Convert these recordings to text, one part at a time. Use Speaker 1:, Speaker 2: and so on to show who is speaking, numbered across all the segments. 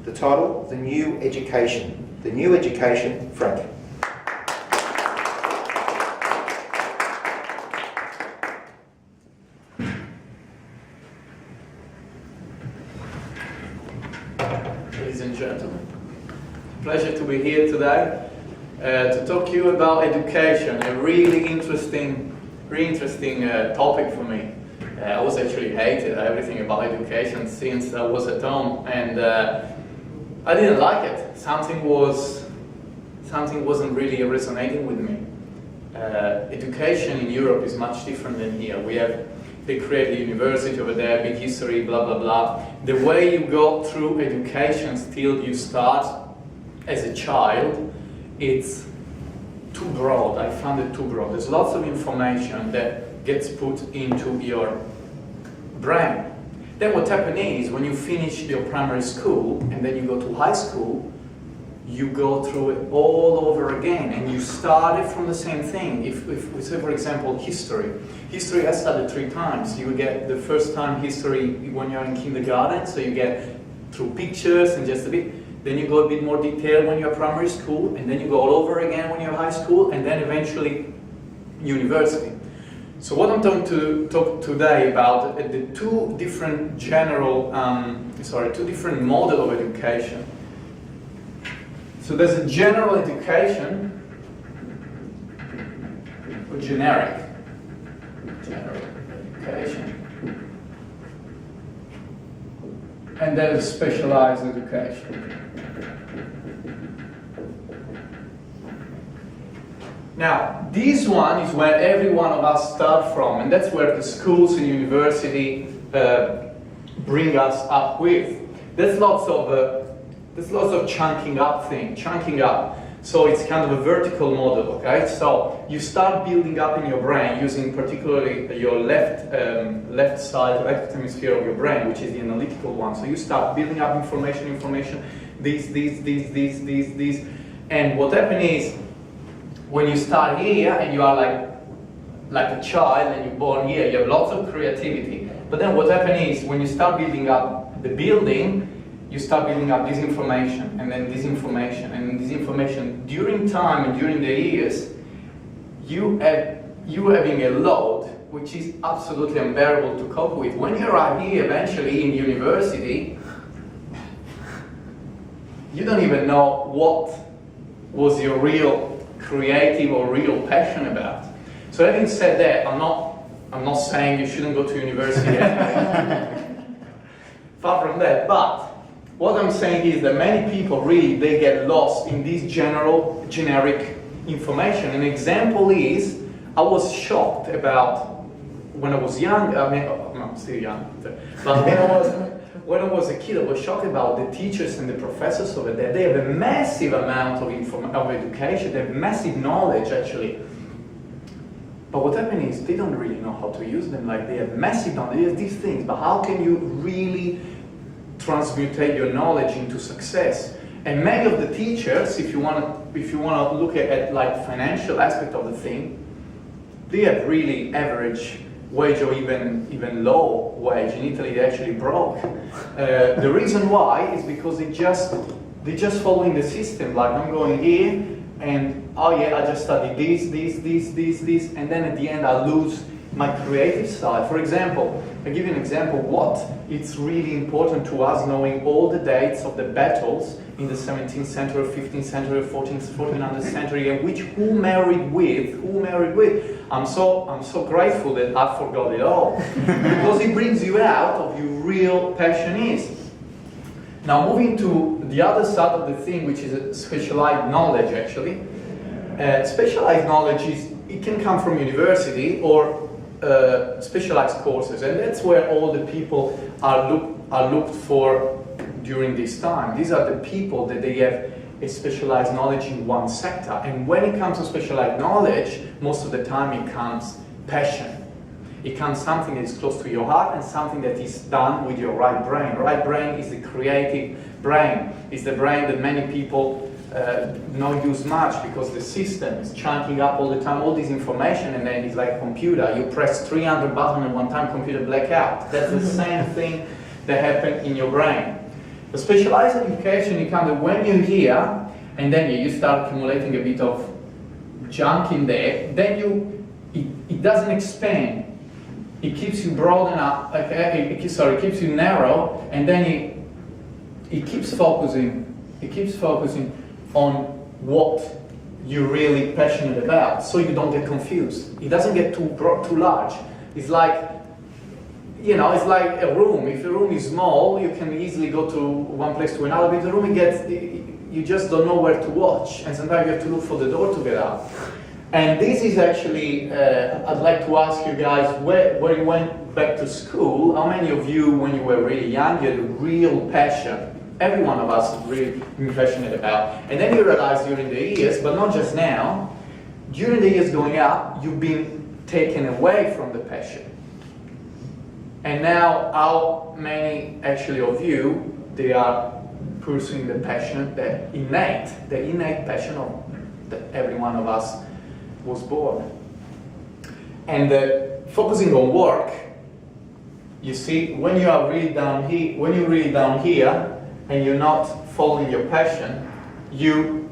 Speaker 1: The title, The New Education. The New Education, Frank.
Speaker 2: Ladies and gentlemen, pleasure to be here today to talk to you about education, a really interesting topic for me. I was actually hated everything about education since I was at home, and I didn't like it. Something wasn't really resonating with me. Education in Europe is much different than here. They create a university over there, big history, blah, blah, blah. The way you go through education till you start as a child, it's too broad. I found it too broad. There's lots of information that gets put into your brain. Then what happens is, when you finish your primary school and then you go to high school, you go through it all over again, and you started from the same thing. If we say, for example, history. History I studied 3 times. You get the first time history when you're in kindergarten, so you get through pictures and just a bit. Then you go a bit more detail when you're primary school, and then you go all over again when you're high school, and then eventually university. So what I'm going to talk today about the two different model of education. So there's a general education, or generic education, and there's specialized education. Now, this one is where every one of us start from, and that's where the schools and university bring us up with. There's lots of chunking up. So it's kind of a vertical model, okay? So you start building up in your brain using particularly your left side, left hemisphere of your brain, which is the analytical one. So you start building up information, these. And what happens is, when you start here and you are like a child and you're born here, you have lots of creativity. But then what happens is, when you start building up the building, you start building up this information, and then this information, and this information. During time and during the years, you having a load which is absolutely unbearable to cope with. When you arrive here eventually in university, you don't even know what was your real creative or real passion about. So having said that, I'm not saying you shouldn't go to university. Far from that, but what I'm saying is that many people they get lost in this generic information. An example is, I was shocked about, when I was young, I'm still young, but when I was a kid, I was shocked about the teachers and the professors over there. They have a massive amount of education, they have massive knowledge actually. But what happens is, they don't really know how to use them. Like, they have massive knowledge, these things, but how can you really transmutate your knowledge into success? And many of the teachers, if you want to look at like financial aspect of the thing, they have really average wage or even low wage. In Italy, they actually broke. The reason why is because they're just following the system. Like, I'm going here, and oh yeah, I just study this, and then at the end I lose my creative side. For example, I give you an example what it's really important to us, knowing all the dates of the battles in the 17th century, 15th century, 1400th century, and who married with. I'm so grateful that I forgot it all, because it brings you out of your real passion is. Now, moving to the other side of the thing, which is specialized knowledge actually. Specialized knowledge it can come from university or specialized courses, and that's where all the people are looked for during this time. These are the people that they have a specialized knowledge in one sector, and when it comes to specialized knowledge, most of the time it comes passion. It comes something that is close to your heart and something that is done with your right brain. Right brain is the creative brain. It's the brain that many people not use much, because the system is chunking up all the time all this information, and then it's like a computer. You press 300 buttons at one time, computer blackout. That's the same thing that happened in your brain. The specialized education, it comes when you're here, and then you start accumulating a bit of junk in there, then it doesn't expand. It keeps you broad enough, it keeps you narrow, and then it keeps focusing. It keeps focusing on what you're really passionate about, so you don't get confused. It doesn't get too large. It's like, you know, it's like a room. If a room is small, you can easily go to one place to another. But if the room you just don't know where to watch, and sometimes you have to look for the door to get out. And this is actually, I'd like to ask you guys, where you went back to school, how many of you, when you were really young, you had a real passion? Every one of us is really passionate about. And then you realize during the years, but not just now, during the years going up, you've been taken away from the passion. And now, how many actually of you, they are pursuing the passion, the innate passion of that every one of us was born. And focusing on work, you see, when you are really down here, when you're really down here, and you're not following your passion, you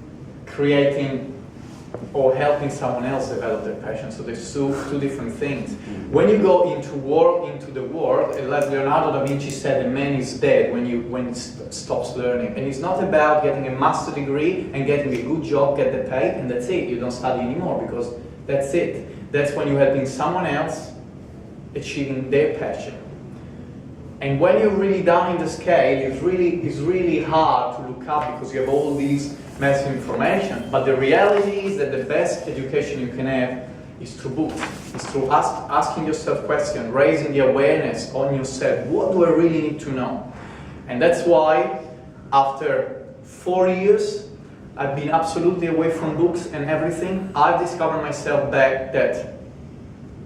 Speaker 2: creating or helping someone else develop their passion. So there's two different things. When you go into the world, like Leonardo da Vinci said, a man is dead when he stops learning. And it's not about getting a master degree and getting a good job, get the pay, and that's it. You don't study anymore because that's it. That's when you're helping someone else achieving their passion. And when you're really down in the scale, it's really hard to look up because you have all these massive information. But the reality is that the best education you can have is through books. It's through asking yourself questions, raising the awareness on yourself. What do I really need to know? And that's why after 4 years, I've been absolutely away from books and everything. I've discovered myself back that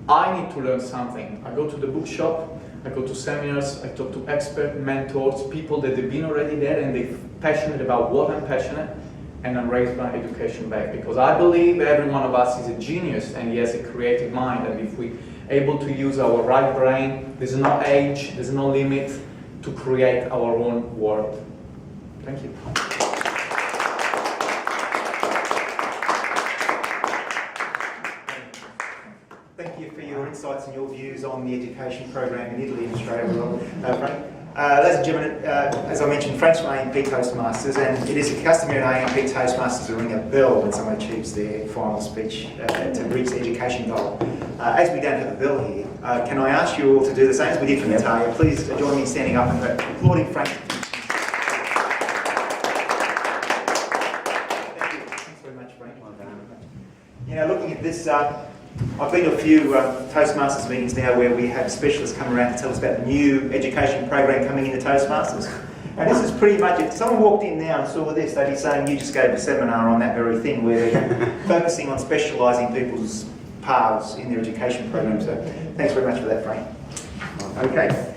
Speaker 2: I need to learn something. I go to the bookshop, I go to seminars, I talk to experts, mentors, people that have been already there and they're passionate about what I'm passionate, and I raise my education back because I believe every one of us is a genius and he has a creative mind, and if we're able to use our right brain, there's no age, there's no limit to create our own world. Thank you.
Speaker 1: Thank you for your insights and your views on the education program in Italy and Australia, Frank. Ladies and gentlemen, as I mentioned, Frank's from A&P Toastmasters, and it is a customary at A&P Toastmasters to ring a bell when someone achieves their final speech to reach the education goal. As we don't have a bell here, can I ask you all to do the same as we did for Natalia? Please join me in standing up and applauding Frank. Thank you. Thanks very much, Frank. You know, looking at this, I've been to a few Toastmasters meetings now where we have specialists come around to tell us about the new education program coming into Toastmasters. And this is pretty much it. If someone walked in now and saw this, they'd be saying you just gave a seminar on that very thing where they're focusing on specialising people's paths in their education program. So thanks very much for that, Frank. Okay.